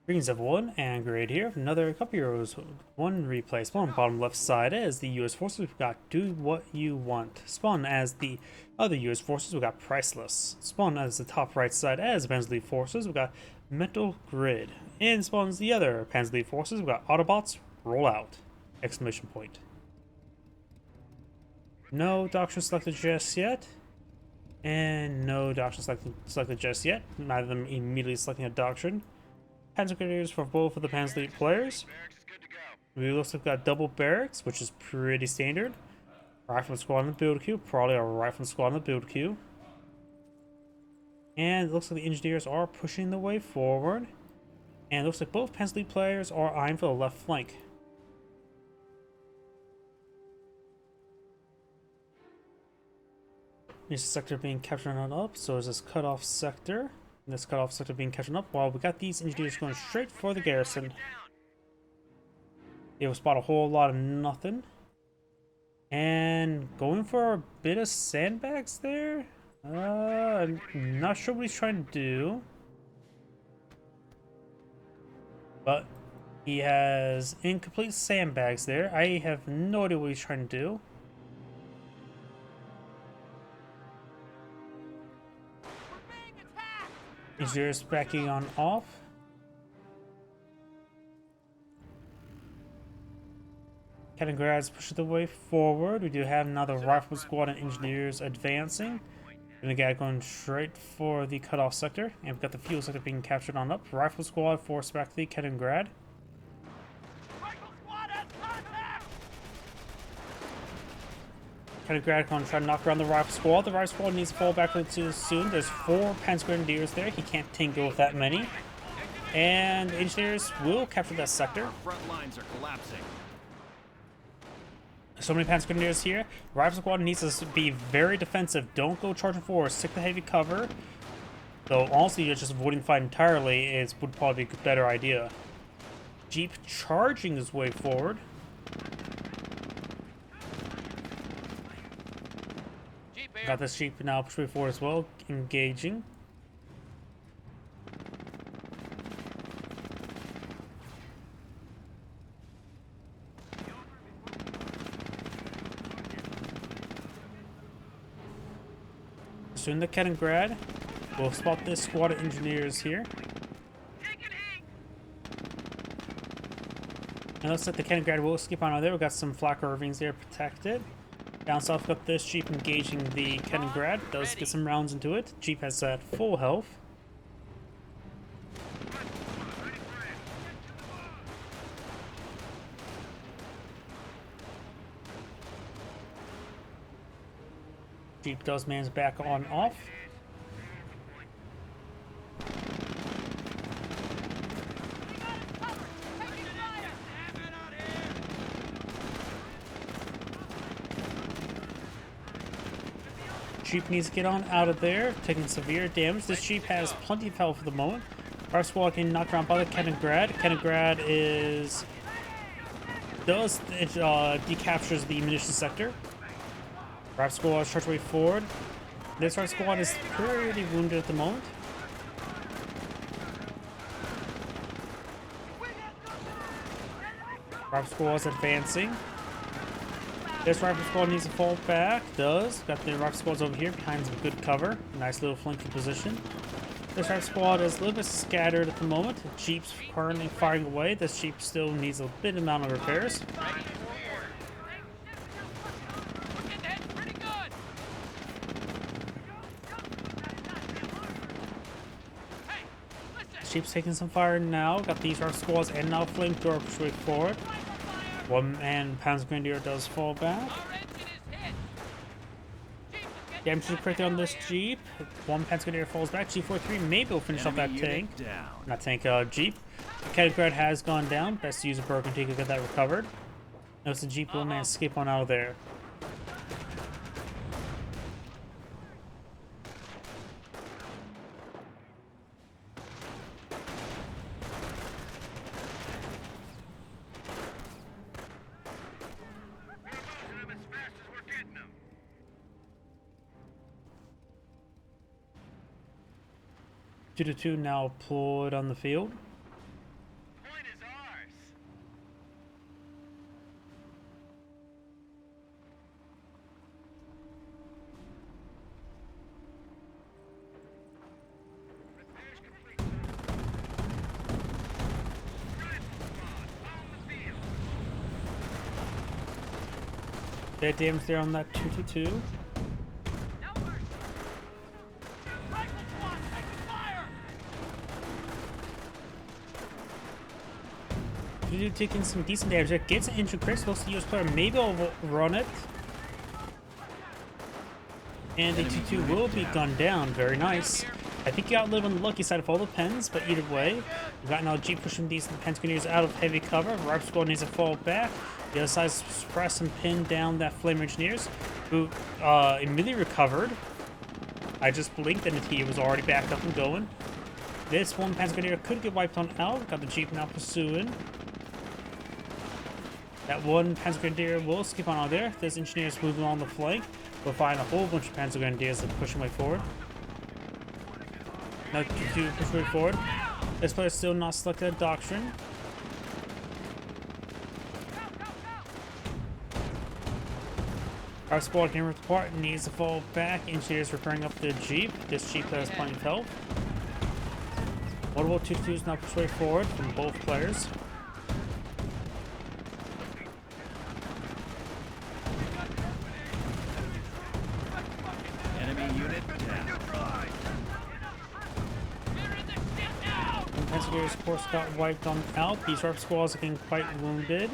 Greetings everyone, and Grade here. Another couple Heroes 1 replay. Spawn bottom left side as the US forces. We've got Do What You Want. Spawn as the other US forces. We've got Priceless. Spawn as the top right side as Panzer League forces. We've got Metalgrid. And spawns the other Panzer League forces. We've got Autobots. Roll out! Exclamation point. No doctrine selected just yet. And no doctrine selected just yet. Neither of them immediately selecting a doctrine. Panzer Grenadiers for both of the Panzer League players. We looks like we've got double barracks, which is pretty standard. Rifleman squad in the build queue, probably a rifleman squad in the build queue. And it looks like the engineers are pushing the way forward. And it looks like both Panzer League players are eyeing for the left flank. This sector being captured on up, so is this cutoff sector. This cutoff sector being captured up while we got these engineers going straight for the garrison. They will spot a whole lot of nothing. And going for a bit of sandbags there? I'm not sure what he's trying to do. But he has incomplete sandbags there. I have no idea what he's trying to do. Engineers backing on off. Metalgrid's pushing the way forward. We do have now the rifle squad and engineers advancing. And the guy going straight for the cutoff sector. And we've got the fuel sector being captured on up. Rifle squad forced back to the Metalgrid. Metalgrid going to try to knock around the rifle squad. The rifle squad needs to fall back too soon. There's 4 Panzer Grenadiers there. He can't tango with that many. And the engineers will capture that sector. Our front lines are collapsing. So many Panzer Grenadiers here. Rifle squad needs to be very defensive. Don't go charging forward. Stick to heavy cover. Though honestly, just avoiding fight entirely would probably be a better idea. Jeep charging his way forward. Got this Jeep now pushing forward as well, engaging. Soon the Metalgrid will spot this squad of engineers here. And looks like the Metalgrid will skip on out there. We've got some flak Irvings there protected. Down south, got this Jeep engaging the Metalgrid. Does get some rounds into it. Jeep has at full health. Jeep does man's back on off. Jeep needs to get on out of there, taking severe damage. This Jeep has plenty of health for the moment. Our squad getting knocked around by the Metalgrid. Metalgrid decaptures the munitions sector. Rifle squad starts way forward. This rifle squad is pretty wounded at the moment. Rifle squad is advancing. This rifle squad needs to fall back. Does. Got the rifle squads over here behind some good cover. Nice little flanking position. This rifle squad is a little bit scattered at the moment. Jeep's currently firing away. This Jeep still needs a bit amount of repairs. Jeep's taking some fire now. Got these rifle squads and now flamethrower push way forward. One man Panzer Grenadier does fall back. Damage is corrected on this Jeep. One Panzer Grenadier falls back. G43 maybe will finish off that tank. Not tank, Jeep. The Metalgrid has gone down. Best to use a broken tank to get that recovered. Notice the Jeep will man escape on out of there. Two to two now deployed on the field. Bad damage there on that 222. You're taking some decent damage there. Gets an injured crit. Looks like the US player maybe will run it. And the 2-2 will be gunned down. Very nice. I think you got a little on the lucky side of all the pens, but either way, you got now G pushing these Pens Grenadiers out of heavy cover. Ripe Squad needs to fall back. The other side suppress and pin down that Flame Engineers, who immediately recovered. I just blinked and he was already back up and going. This one Pens Grenadier could get wiped on out. Got the Jeep now pursuing. That one Panzer Grenadier will skip on out there. This Engineer's moving on the flank. We'll find a whole bunch of Panzer Grenadiers that push way forward. Now to push way forward. This player's still not selected a Doctrine. Our squad can rip apart and needs to fall back. Engineers repairing up the Jeep. This Jeep has plenty of health. Multiple 2-2s now push way forward from both players. Of course got wiped on out. These Ripe Squads are getting quite wounded.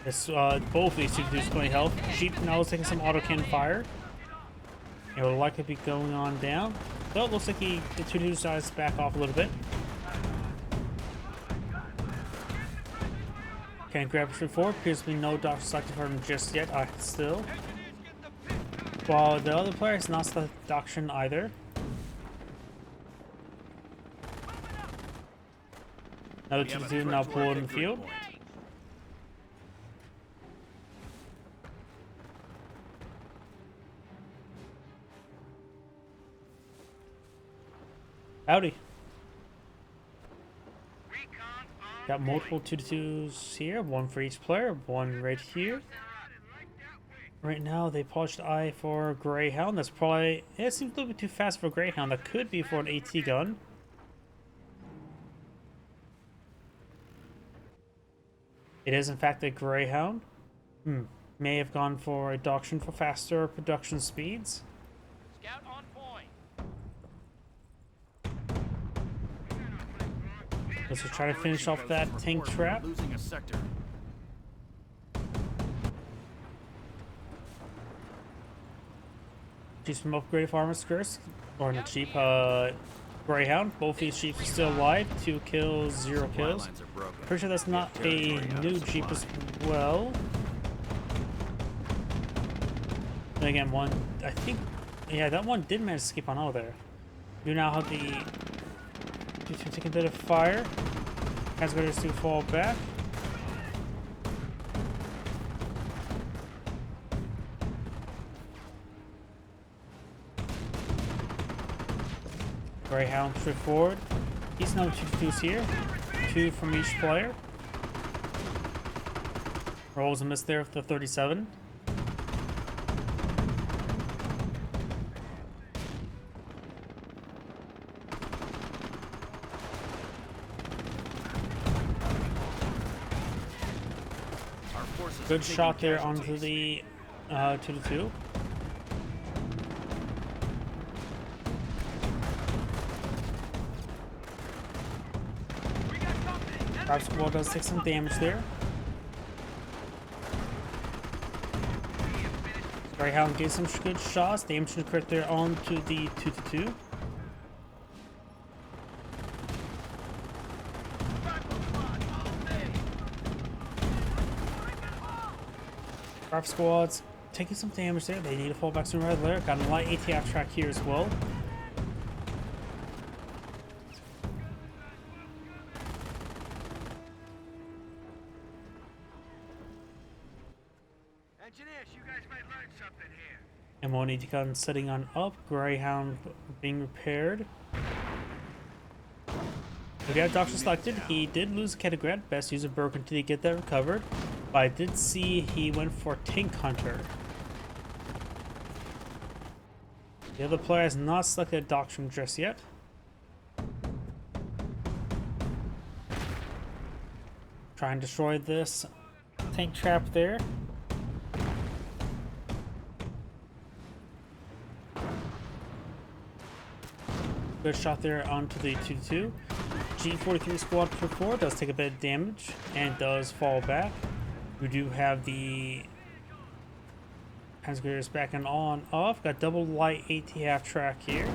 This both of these 2-2s plenty health. Jeep now is taking some autocannon fire. It will likely be going on down. Well, it looks like the 2-2 decides to back off a little bit. Can't grab it forward. Appears to be no Doctor selected for him just yet. Still. While the other player is not selected Doctrine either. Another 2-2 now pulled in the field. Howdy. Got multiple 2-2s here, one for each player, one right here. Right now they polished eye for Greyhound. That's probably, it seems a little bit too fast for Greyhound. That could be for an AT gun. It is in fact a Greyhound. May have gone for a Doctrine for faster production speeds. Scout on point. Let's just try to finish off that tank trap. Losing a sector. Jeeps from upgraded armor skirts, or not Jeep, Greyhound. Both these Jeeps are still alive. 2 kills, 0 kills. Pretty sure that's not a new Jeep as well. Then again, one, I think, yeah, that one did manage to skip on out there. You now have the 2-2 taking a bit of fire. Has got to fall back. Greyhound straight forward. He's now 2-2s here. 2 from each player. Rolls a miss there with the 37. Good shot there onto the 2-2. Our squad does take some damage there. Greyhound gets some good shots. Damage to crit there onto the 2-2. Our squad's taking some damage there. They need to fall back sooner rather than later. Got a light ATF track here as well. M1 gun setting on up, Greyhound being repaired. We got Doctor selected. He did lose a Metalgrid. Best use of broken to get that recovered. But I did see he went for Tank Hunter. The other player has not selected Doctrine just yet. Try and destroy this tank trap there. Good shot there onto the 2-2. G43 squad for 4 does take a bit of damage and does fall back. We do have the Panzergrenadiers back and on off. Got double light AT half track here.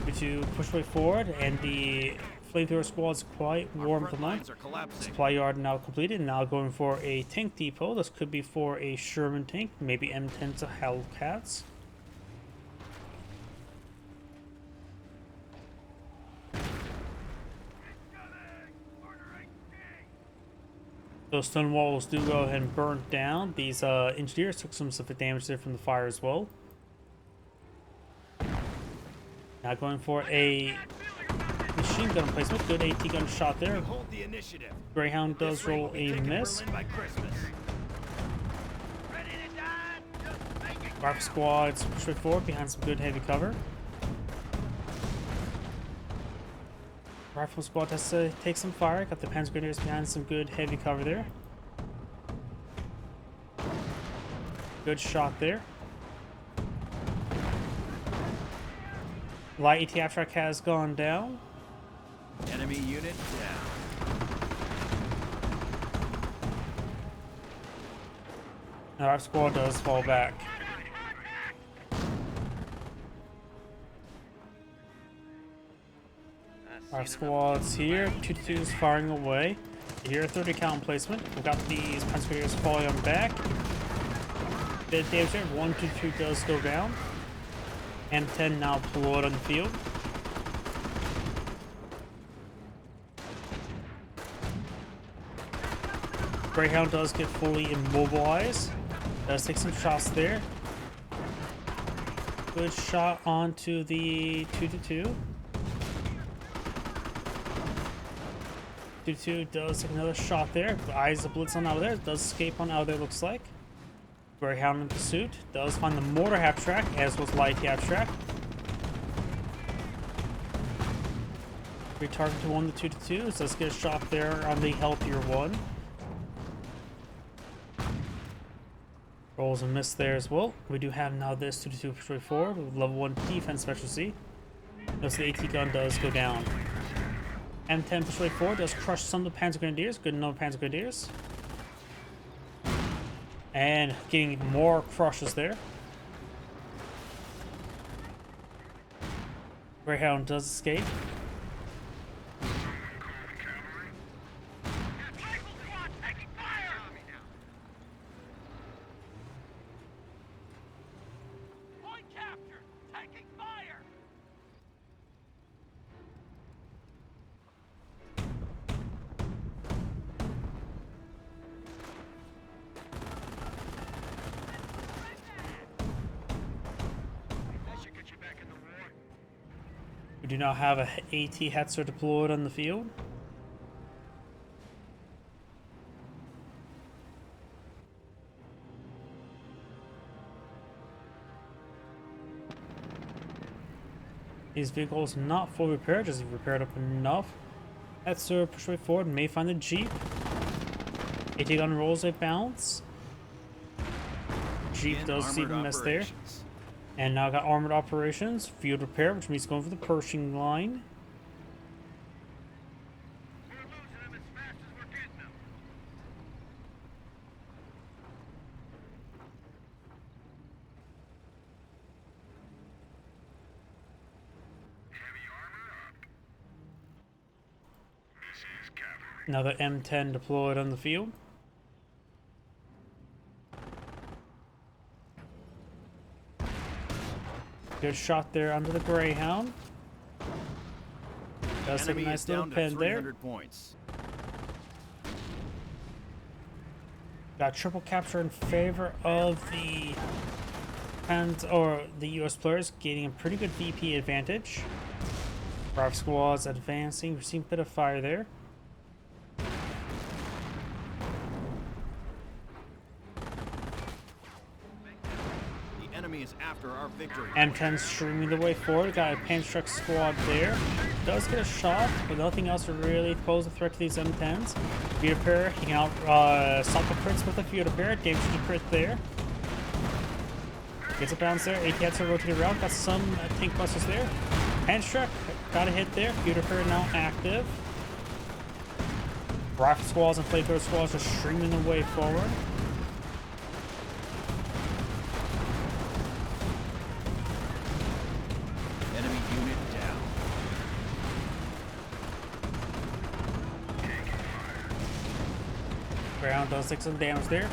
We do push way forward, and the flamethrower squad is quite warm for them. Supply yard now completed. Now going for a tank depot. This could be for a Sherman tank, maybe M10s to Hellcats. Those stone walls do go ahead and burn down. These engineers took some specific damage there from the fire as well. Now going for a machine gun placement. Good AT gun shot there. Greyhound does roll a miss. Rifle squads push right forward behind some good heavy cover. Rifle squad has to take some fire. Got the Panzergrenadiers behind some good heavy cover there. Good shot there. Light AT track has gone down. Enemy unit down. Now our squad does fall back. Our squad's here. 2-2 is firing away. Here, 30 count placement. We've got these Panzergrenadiers falling on back. Bit of damage there. 1-2-2 does go down. M10 now deployed on the field. Greyhound does get fully immobilized. Does take some shots there. Good shot onto the 2-2. 2-2 does take another shot there. The eyes of Blitz on out of there. Does escape on out of there, looks like. Greyhound in pursuit. Does find the mortar half track, as was light half track. Retarget to 1 the 2-2. Does get a shot there on the healthier one. Rolls a miss there as well. We do have now this 2-2 push forward with level 1 defense specialty. Notice the AT gun does go down. M10 push forward does crush some of the Panzergrenadiers. Good enough Panzergrenadiers. And getting more crushes there. Greyhound does escape. We do now have a AT Hetzer deployed on the field. These vehicles not fully repaired, just repaired up enough. Hetzer push right forward, may find the Jeep. AT gun rolls a bounce. Jeep does see the miss there. And now got armored operations, field repair, which means going for the Pershing line. We're losing them as fast as we're getting them. Heavy armor up. This is cavalry. Another M10 deployed on the field. Good shot there under the Greyhound. Does take a nice little pin there. Points. Got triple capture in favor of the the US players, gaining a pretty good VP advantage. Rifle squads advancing, receiving a bit of fire there. Is after our victory. M10 streaming the way forward. Got a Panzer truck squad there. Does get a shot, but nothing else to really pose a threat to these M10s. Field repair, he can out stop the crits with the field repair. Damage to the crit there. Gets a bounce there. ATs are rotating around. Got some tank busters there. Panzer truck got a hit there. Beautiful now active. Rifle squads and flamethrower squads are streaming the way forward. Enemy unit down. Ground does take some damage there.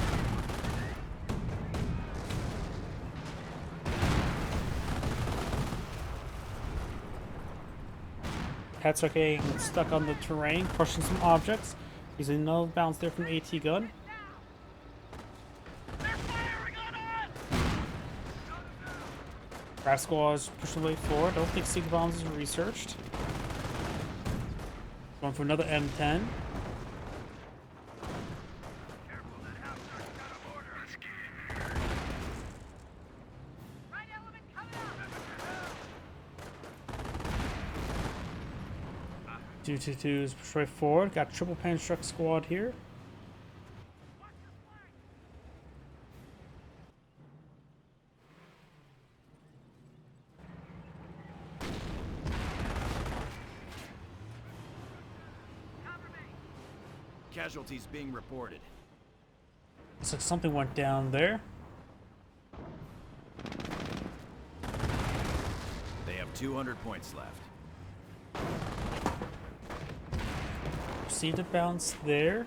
Pets are getting stuck on the terrain, crushing some objects. Using another bounce there from AT gun. Rat squads pushing the way forward. Don't think Seek bombs is researched. Going for another M10. Two-2-2s push right forward. Got triple pan truck squad here. Casualties being reported. Looks like something went down there. They have 200 points left. Received a bounce there.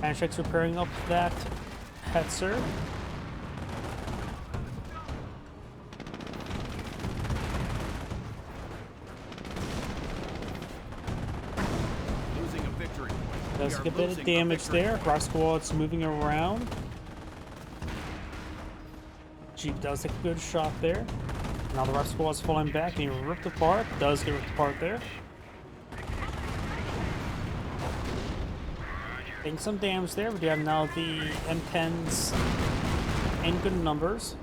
Handshakes repairing up that Hetzer. Losing a victory point. Does We are get a bit of losing a damage victory there. point. Rock squad's moving around. Jeep does take a good shot there. Now the rest squad's falling back, getting ripped apart. Does get ripped apart there. Taking some damage there. We do have now the M10s in good numbers.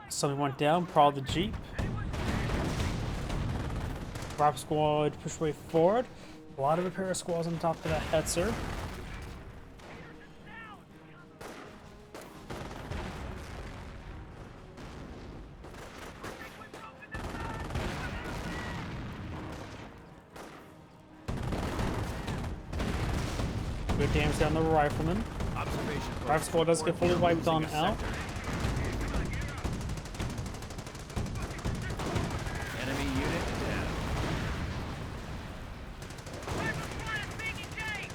Something went down, probably the Jeep. Rock squad push way forward. A lot of repair squads on top of that Hetzer. Good damage down the rifleman. Observation post. Rifle squad does get fully We are wiped losing on a out. sector. Enemy unit down.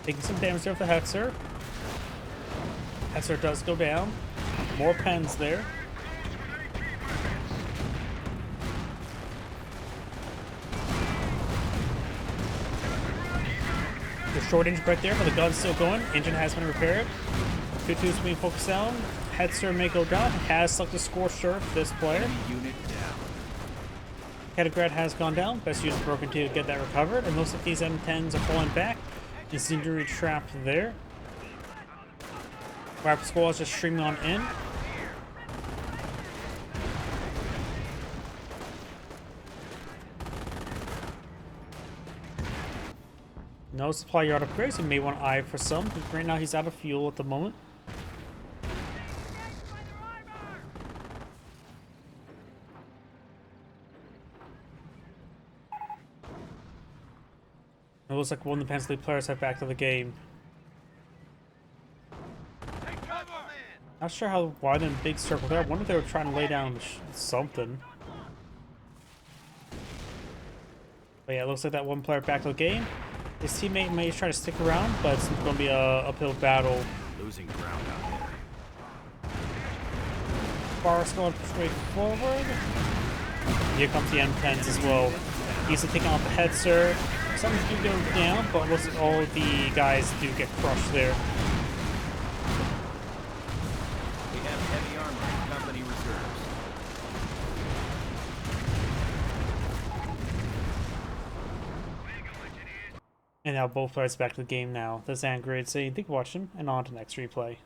Taking some damage there with the Hetzer. Hetzer does go down. More pens there. The short engine right there, but the gun's still going. Engine has been repaired. 2-2's being focused down. Hetzer may go down. Has selected Scorched Earth, this player. Enemy unit down. Metalgrid has gone down. Best use broken to get that recovered. And looks like these M10s are falling back. It's injury trapped there. Rifle squad is just streaming on in. No supply yard upgrades. He may want to eye for some. But right now he's out of fuel at the moment. It looks like one of the Pensley players have back to the game. Not sure how wide and big circle there. I wonder if they were trying to lay down something. But yeah, it looks like that one player back to the game. His teammate may try to stick around, but it's going to be a uphill battle. Losing ground out there. Bar's going straight forward. Here comes the M10s as well. He's taking off the Hetzer. Some do go down, but looks like all the guys do get crushed there. We have heavy armor in company reserves. And now both players back to the game now. The Zangrid saying, thank you for watching, and on to the next replay.